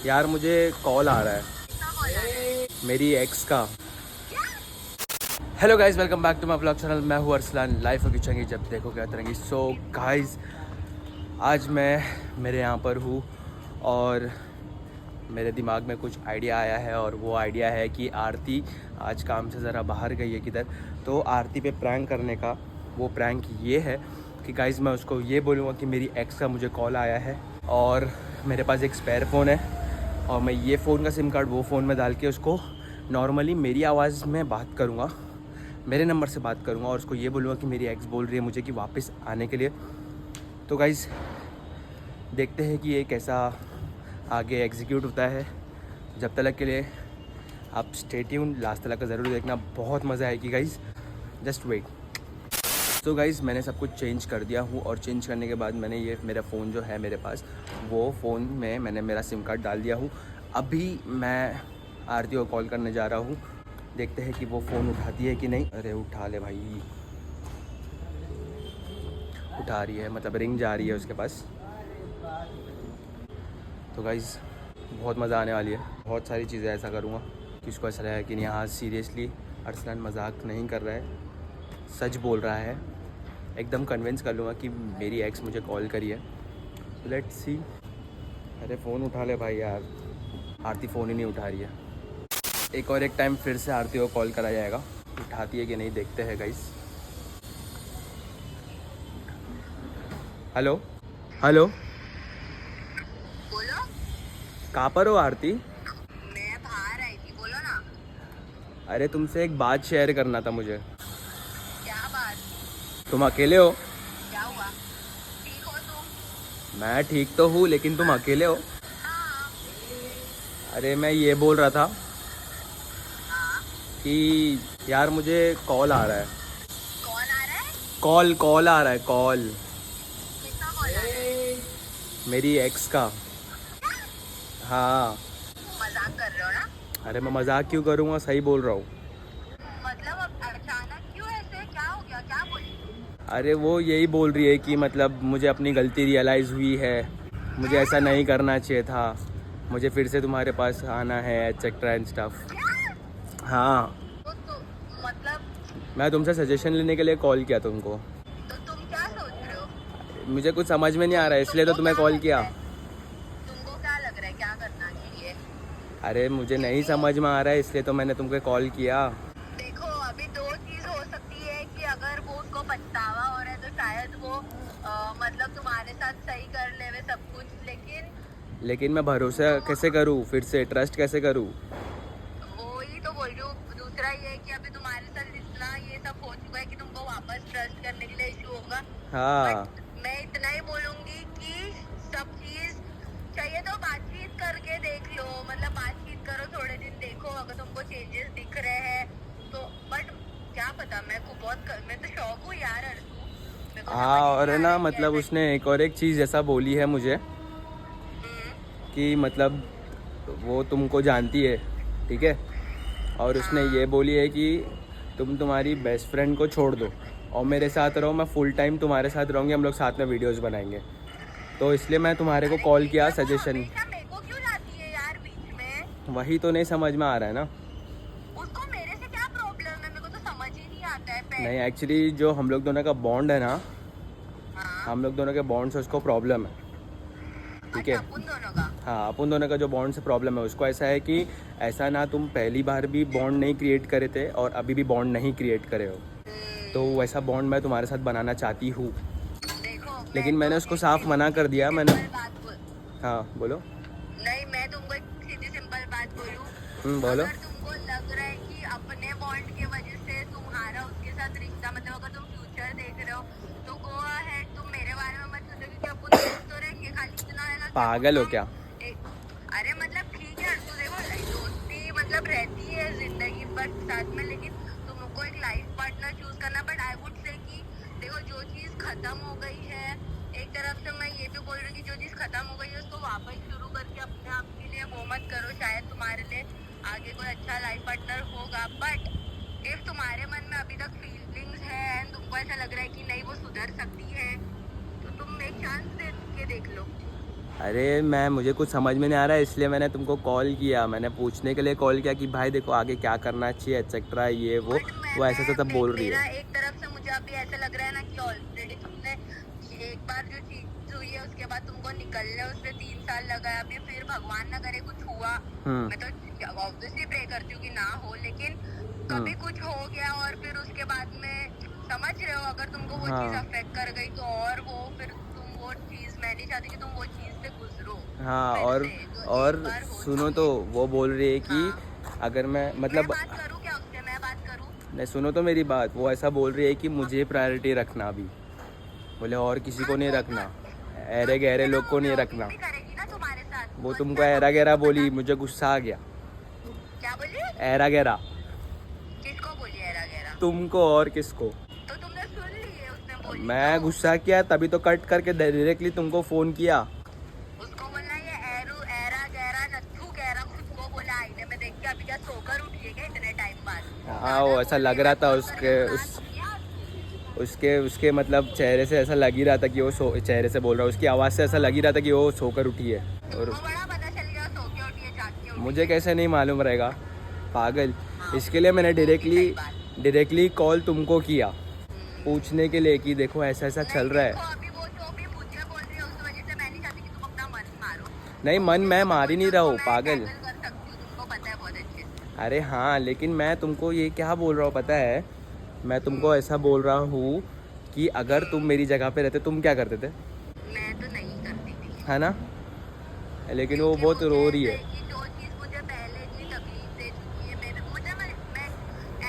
यार मुझे कॉल आ रहा है मेरी एक्स का। Hello guys, welcome back to my blog channel. मैं हूँ अरसलान। लाइफ की चंगी जब देखो क्या तरंगी। सो गाइस, आज मैं मेरे यहाँ पर हूँ और मेरे दिमाग में कुछ आइडिया आया है और वो आइडिया है कि आरती आज काम से ज़रा बाहर गई है किधर, तो आरती पे प्रैंक करने का। वो प्रैंक ये है कि गाइस मैं उसको ये बोलूँगा कि मेरी एक्स का मुझे कॉल आया है और मेरे पास एक स्पेयर फ़ोन है और मैं ये फ़ोन का सिम कार्ड वो फ़ोन में डाल के उसको नॉर्मली मेरी आवाज़ में बात करूँगा, मेरे नंबर से बात करूँगा और उसको ये बोलूँगा कि मेरी एक्स बोल रही है मुझे कि वापस आने के लिए। तो गाइस देखते हैं कि ये कैसा आगे एग्जीक्यूट होता है। जब तक के लिए आप स्टे ट्यून, लास्ट तक का ज़रूर देखना, बहुत मज़ा आएगी गाइस, जस्ट वेट। तो गाइस मैंने सब कुछ चेंज कर दिया हूँ और चेंज करने के बाद मैंने ये मेरा फ़ोन जो है मेरे पास, वो फ़ोन में मैंने मेरा सिम कार्ड डाल दिया हूँ। अभी मैं आरती को कॉल करने जा रहा हूँ, देखते हैं कि वो फ़ोन उठाती है कि नहीं। अरे उठा ले भाई, उठा रही है, मतलब रिंग जा रही है उसके पास। तो गाइस बहुत मज़ा आने वाली है, बहुत सारी चीज़ें ऐसा करूँगा कि उसको ऐसा लगेगा कि नहीं हाँ सीरियसली अरसलान मजाक नहीं कर रहा है, सच बोल रहा है। एकदम कन्विंस कर लूँगा कि मेरी एक्स मुझे कॉल करी है। Let's see. अरे फ़ोन उठा ले भाई यार, आरती फ़ोन ही नहीं उठा रही है। एक टाइम फिर से आरती को कॉल करा जाएगा, उठाती है कि नहीं देखते हैं गाइस। हेलो हेलो, बोलो। कहाँ पर हो आरती? मैं बाहर आई थी, बोलो ना। अरे तुमसे एक बात शेयर करना था मुझे। क्या बात? तुम अकेले हो? क्या हुआ? ठीक हो तुम? मैं ठीक तो हूँ लेकिन तुम अकेले हो? हाँ। अरे मैं ये बोल रहा था हाँ। कि यार मुझे कॉल आ रहा है। कौन आ रहा है? कॉल आ रहा है, कॉल किसका कॉल आ रहा है? मेरी एक्स का। हाँ। मजाक कर रहे हो ना? अरे मैं मजाक क्यों करूँगा, सही बोल रहा हूँ। मतलब अब अचानक क्यों ऐसे, क्या हो गया, क्या बोली? अरे वो यही बोल रही है कि मतलब मुझे अपनी गलती रियलाइज़ हुई है, मुझे ऐसा नहीं करना चाहिए था, मुझे फिर से तुम्हारे पास आना है एटसेट्रा एंड स्टफ। क्या? हाँ, तो मतलब मैं तुमसे सजेशन लेने के लिए कॉल किया तुमको। तो तुम क्या सोच रहे हो? मुझे कुछ समझ में नहीं आ रहा है इसलिए तो तुमको तुम्हें क्या कॉल लग किया। रहा है? तुमको क्या लग रहा है, क्या करना चाहिए? अरे मुझे नहीं क्योंकि समझ में आ रहा है इसलिए तो मैंने तुमको कॉल किया। देखो, अभी दो चीज हो सकती है कि अगर वो उसको पछतावा हो रहा है तो शायद वो मतलब तुम्हारे साथ सही कर ले वे सब कुछ, लेकिन मैं भरोसा कैसे करूँ, फिर से ट्रस्ट कैसे करूँ? वो ही तो बोल रही हूँ। दूसरा ये है कि अभी तुम्हारे साथ इतना ये सब हो चुका है कि तुमको वापस ट्रस्ट करने के लिए इशू होगा। हाँ। बट मैं इतना ही बोलूंगी कि सब चीज चाहिए तो बातचीत करके देख लो, मतलब बातचीत करो, थोड़े दिन देखो, अगर तुमको चेंजेस दिख रहे हैं तो। बट क्या पता, मैं तो शौक हूँ यार अर्जू, मेरे को हाँ समझ ही नहीं और आ रहा ना है कि मतलब ऐसा। उसने एक चीज़ ऐसा बोली है मुझे कि मतलब वो तुमको जानती है, ठीक है, और उसने हाँ। ये बोली है कि तुम तुम्हारी बेस्ट फ्रेंड को छोड़ दो और मेरे साथ रहो, मैं फुल टाइम तुम्हारे साथ रहूँगी, हम लोग साथ में वीडियोस बनाएंगे। तो इसलिए मैं तुम्हारे को अरे कॉल बीच किया में वो सजेशन। हमेशा मेरे को क्यों लाती है यार बीच में? वही तो नहीं समझ में आ रहा है ना। उसको मेरे से क्या प्रॉब्लम है, मेरे को तो समझ ही नहीं आता है नहीं पहले। एक्चुअली जो हम लोग दोनों का बॉन्ड है ना, हाँ। हम लोग दोनों के बॉन्ड से उसको प्रॉब्लम है, ठीक है। अच्छा, अपन दोनों का? हाँ अपन दोनों का जो बॉन्ड से प्रॉब्लम है, उसको ऐसा है कि ऐसा ना तुम पहली बार भी बॉन्ड नहीं क्रिएट करे थे और अभी भी बॉन्ड नहीं क्रिएट करे हो, तो वैसा बॉन्ड मैं तुम्हारे साथ बनाना चाहती हूँ। देखो, मैं लेकिन तो मैंने उसको एक साफ मना सीधी कर दिया, मैंने। सिंपल बात बोल। हाँ बोलो। नहीं, मैं तुमको एक सीधी सिंपल बात बोलूं। बोलो। अगर तुमको लग रहा है कि अपने बॉन्ड की वजह से तुम्हारा उसके साथ रिश्ता, मतलब अगर तुम फ्यूचर देख रहे हो तो गो अहेड, तुम मेरे बारे में मत सोचो क्योंकि अपन दोस्त तो रहेंगे। खाली इतना है ना कि अपन पागल हो हम क्या? अरे मतलब ठीक है अर्जु, देखो दोस्ती मतलब रहती है जिंदगी भर साथ में, लेकिन तुमको एक लाइफ पार्टनर चूज करना। बट आई वुड से कि देखो, जो चीज खत्म हो गई है, एक तरफ से मैं ये भी बोल रही हूँ कि जो चीज खत्म हो गई है उसको वापस शुरू करके अपने आप के लिए वो मत करो, शायद तुम्हारे लिए आगे कोई अच्छा लाइफ पार्टनर होगा। बट इफ तुम्हारे मन में अभी तक फीलिंग्स है एंड तुमको ऐसा लग रहा है कि नहीं वो सुधर सकती है, तो तुम एक चांस दे के देख लो। अरे मैं मुझे कुछ समझ में नहीं आ रहा है, इसलिए मैंने तुमको कॉल किया, मैंने पूछने के लिए कॉल किया कि भाई देखो आगे क्या करना चाहिए एक्सेट्रा ये वो ऐसा ऐसा सब बोल रही मेरा है। एक तरफ से मुझे अभी ऐसा लग रहा है ना कि ऑलरेडी तुमने एक बार जो चीज हुई है उसके बाद तुमको निकलने उसमें 3 साल लगा है, अभी फिर भगवान ना करे कुछ हुआ, मैं तो ऑब्वियसली प्रे करती हूँ कि ना हो, लेकिन कभी कुछ हो गया और फिर उसके बाद में समझ रहे हो अगर तुमको वो चीज अफेक्ट कर गई तो और वो फिर तुम वो चीज, मैं नहीं चाहती कि तुम वो चीज से गुजरो। हाँ फिर से, तो और एक बार हो सुनो चुकी तो है। वो बोल रही है कि हाँ। अगर मैं मैं मतलब बात करूँ क्या उससे, मैं बात करूँ? नहीं सुनो तो मेरी बात, वो ऐसा बोल रही है कि मुझे प्रायोरिटी रखना अभी, बोले और किसी को नहीं रखना, ऐरे गहरे लोग को नहीं रखना। भी करेगी ना तुम्हारे साथ। वो तुमको ऐरा गहरा बोली, मुझे गुस्सा आ गया। क्या बोली? ऐरा गहरा किसको बोली ऐरा गहरा? तुमको और किसको? तो तुमने सुन ली है उसने बोली? मैं गुस्सा किया तभी तो कट करके डायरेक्टली तुमको फोन किया। उसको बोला ये ऐरू ऐरा गहरा नत्थू गहरा, खुद को बोला आईने में देख के। अभी क्या सोकर उठी है क्या इतने टाइम बाद? हाँ वो ऐसा लग रहा था उसके उसके मतलब चेहरे से ऐसा लग ही रहा था कि वो चेहरे से बोल रहा है, उसकी आवाज़ से ऐसा लग ही रहा था कि वो सोकर उठी है। और बड़ा पता चल गया सो के उठी है, जाग के उठी मुझे कैसे नहीं मालूम रहेगा पागल। हाँ, इसके लिए मैंने सही बात। डायरेक्टली कॉल तुमको किया पूछने के लिए कि देखो ऐसा ऐसा चल रहा है। देखो, अभी वो जो भी मुझे बोल रही है उस वजह से मैं नहीं चाहती कि तुम अपना मन मारो। नहीं मन मैं मार ही नहीं रहा हूँ मैं पागल। handle कर सकती हूँ, तुमको पता है बहुत अच्छे से। अरे हाँ लेकिन मैं तुमको ये क्या बोल रहा हूँ पता है, मैं तुमको ऐसा बोल रहा हूँ कि अगर तुम मेरी जगह पे रहते तुम क्या करते थे, मैं तो नहीं करती थी। है ना? लेकिन वो बहुत रो रही है। कि जो चीज मुझे पहले इतनी तकलीफ दे चुकी है, मेरे मुझे मैं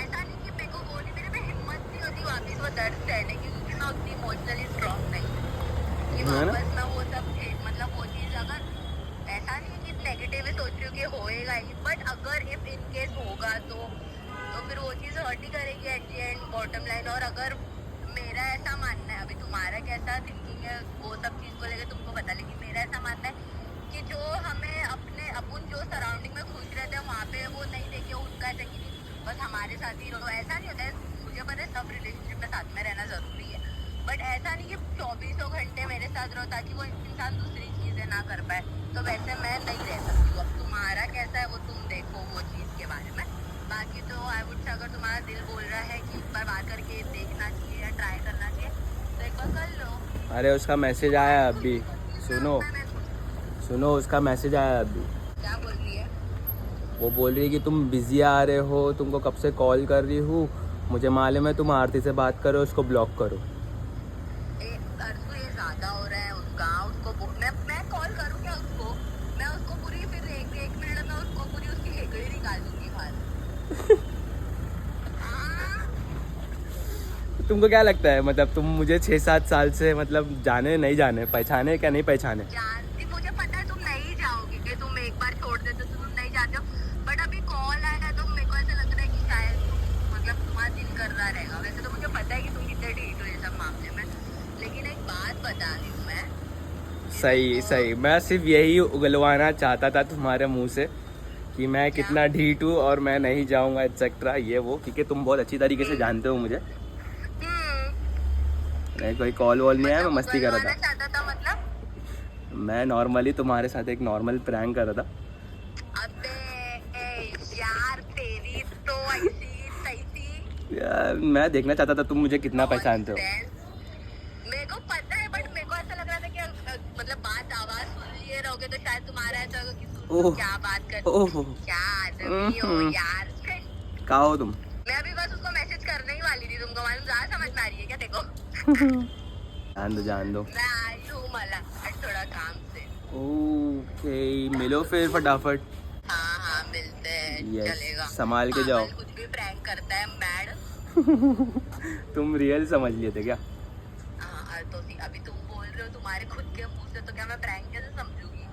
ऐसा नहीं कि मेरे को वो नहीं, मेरे में हिम्मत नहीं होती वापस वो दर्द सहने की, क्योंकि मैं उतनी इमोशनली स्ट्रांग नहीं हूँ कि है ना? वापस मैं वो सब मतलब वो चीज अगर ऐसा नहीं कि नेगेटिव सोच रही हूँ कि होएगा ही, बट अगर इफ इन केस होगा तो फिर वो चीज हर्ट ही करेगी at the end bottom line. और अगर मेरा ऐसा मानना है, अभी तुम्हारा कैसा थिंकिंग है वो सब चीज को लेकर तुमको पता, लेकिन मेरा ऐसा मानना है कि जो हमें अपने अपन जो सराउंडिंग में खुश रहते हैं वहाँ पे वो नहीं देखे उनका ऐसा कि बस हमारे साथ ही रहो, ऐसा नहीं होता है। मुझे पता है सब रिलेशनशिप में साथ में रहना जरूरी है, बट ऐसा नहीं कि 24 घंटे मेरे साथ रहो ताकि वो इंसान दूसरी चीजें ना कर पाए। तो वैसे मैं नहीं रह सकती हूँ। अब तुम्हारा कैसा है वो तुम देखो वो चीज के बारे में। बाकी तो आई वुड से अगर तुम्हारा दिल बोल रहा है कि एक बार बात करके देखना चाहिए या ट्राई करना चाहिए तो एक बार कर लो। अरे उसका मैसेज आया अभी, सुनो उसका मैसेज आया अभी। क्या बोल रही है? वो बोल रही है कि तुम बिजी आ रहे हो, तुमको कब से कॉल कर रही हूँ, मुझे मालूम है तुम आरती से बात करो, उसको ब्लॉक करो। अर्जु ये ज्यादा हो रहा है उसका, उसको मैं कॉल करूँ क्या उसको? मैं उसको पूरी फिर एक मिनट में उसको पूरी उसकी हेकड़ी निकाल दूंगी बाहर। तुमको क्या लगता है मतलब तुम मुझे 6-7 साल से मतलब जाने नहीं जाने, पहचाने क्या नहीं पहचाने? जानती, मुझे पता है तुम नहीं जाओगी, कि तुम एक बार छोड़ देते तो तुम नहीं जाते हो, बट अभी कॉल आएगा तो मेरे को ऐसा लग रहा है कि शायद मतलब तुम्हारा दिल कर रहा रहेगा। वैसे तो मुझे पता है कि तुम कितने ढीठ हो ये सब मामले में, लेकिन एक बात बता रही हूँ मैं। सही मैं सिर्फ यही उगलवाना चाहता था तुम्हारे मुंह से कि मैं कितना ढीठ हूँ और मैं नहीं जाऊँगा एक्सेट्रा ये वो, क्योंकि तुम बहुत अच्छी तरीके से जानते हो मुझे। नहीं कोई कॉल वॉल नहीं आया, मैं मस्ती कर रहा था। चाहता था मतलब मैं नॉर्मली तुम्हारे साथ एक नॉर्मल प्रैंक कर रहा था। अबे यार तेरी तो ऐसी तैसी। यार मैं देखना चाहता था तुम मुझे कितना पहचानते हो। मेरे को पता है, बट मेरे को ऐसा लग रहा था कि मतलब बात आवाज सुन लिए रहोगे तो शायद तुम्हारा ऐसा होगा कि तुम क्या बात कर, क्या आदमी हो यार। कहाँ हो तुम? मैं अभी बस उसको मैसेज करने ही वाली थी, तुमको मालूम, ज्यादा समझ में आ रही है क्या? देखो जान दो मैं आई हूँ मला थोड़ा काम से। ओके मिलो फिर फटाफट। हाँ मिलते हैं। Yes, चलेगा, संभाल के जाओ। कुछ भी प्रैंक करता है मैड। तुम रियल समझ लिए थे क्या? हाँ तो अभी तुम बोल रहे हो तुम्हारे खुद के मुंह से, तो क्या मैं प्रैंक कैसे समझूंगी?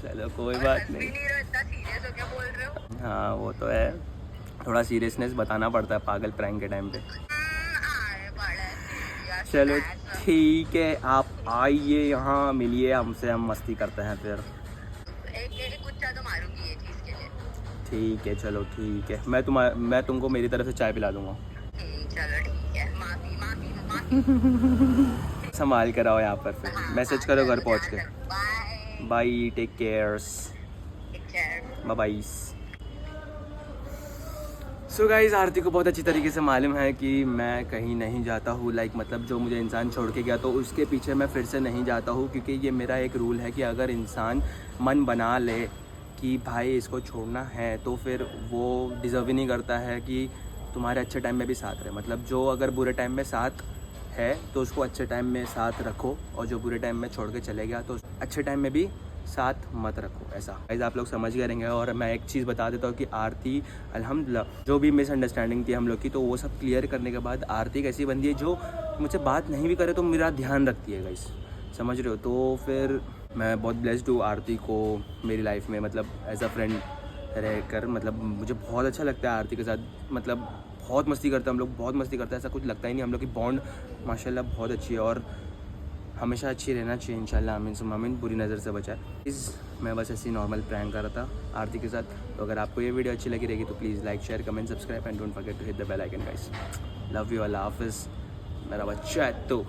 चलो कोई और बात हंस भी नहीं। नहीं रहे हो, इतना सीरियस हो क्या बोल रहे हो? हाँ वो तो है, थोड़ा सीरियसनेस बताना पड़ता है पागल प्रैंक के टाइम पे। अरे बड़ा serious चलो है। ठीक है, आप आइए यहाँ मिलिए हमसे, हम मस्ती करते हैं फिर। एक गुच्छा तो मारूंगी ये चीज के लिए। ठीक है चलो ठीक है, मैं तुमको मेरी तरफ से चाय पिला दूंगा। चलो ठीक है, माफी। संभाल कर आओ यहाँ पर, फिर मैसेज करो घर पहुँच के। Bye. Bye, take cares, take care. Bye bye. So guys, Aarti को बहुत अच्छी तरीके से मालूम है कि मैं कहीं नहीं जाता हूँ, लाइक मतलब जो मुझे इंसान छोड़ के गया तो उसके पीछे मैं फिर से नहीं जाता हूँ, क्योंकि ये मेरा एक रूल है कि अगर इंसान मन बना ले कि भाई इसको छोड़ना है तो फिर वो डिज़र्व ही नहीं करता है कि तुम्हारे अच्छे टाइम में भी साथ रहे। मतलब जो अगर बुरे टाइम में साथ है तो उसको अच्छे टाइम में साथ रखो, और जो बुरे टाइम में छोड़ के चले गया तो अच्छे टाइम में भी साथ मत रखो। ऐसा गाइस आप लोग समझ गए रहेंगे। और मैं एक चीज़ बता देता हूँ कि आरती अल्हम्दुलिल्लाह जो भी मिसअंडरस्टैंडिंग थी हम लोग की, तो वो सब क्लियर करने के बाद आरती एक ऐसी बंदी है जो मुझसे बात नहीं भी करे तो मेरा ध्यान रखती है गाइस, समझ रहे हो। तो फिर मैं बहुत ब्लेस्ड हूँ आरती को मेरी लाइफ में मतलब एज अ फ्रेंड रहकर। मतलब मुझे बहुत अच्छा लगता है आरती के साथ, मतलब बहुत मस्ती करते हैं हम लोग, बहुत मस्ती करते हैं, ऐसा कुछ लगता ही नहीं। हम लोग की बॉन्ड माशाल्लाह बहुत अच्छी है और हमेशा अच्छी रहना चाहिए इंशाल्लाह। आमीन सुम्मा आमीन, बुरी नज़र से बचाए। प्लीज़ मैं बस ऐसी नॉर्मल प्रैंक कर रहा था आरती के साथ। तो अगर आपको ये वीडियो अच्छी लगी रहेगी तो please like, share, comment, subscribe and don't forget to hit the bell icon guys. Love you, अल्लाह हाफिज़ मेरा बच्चा है तो।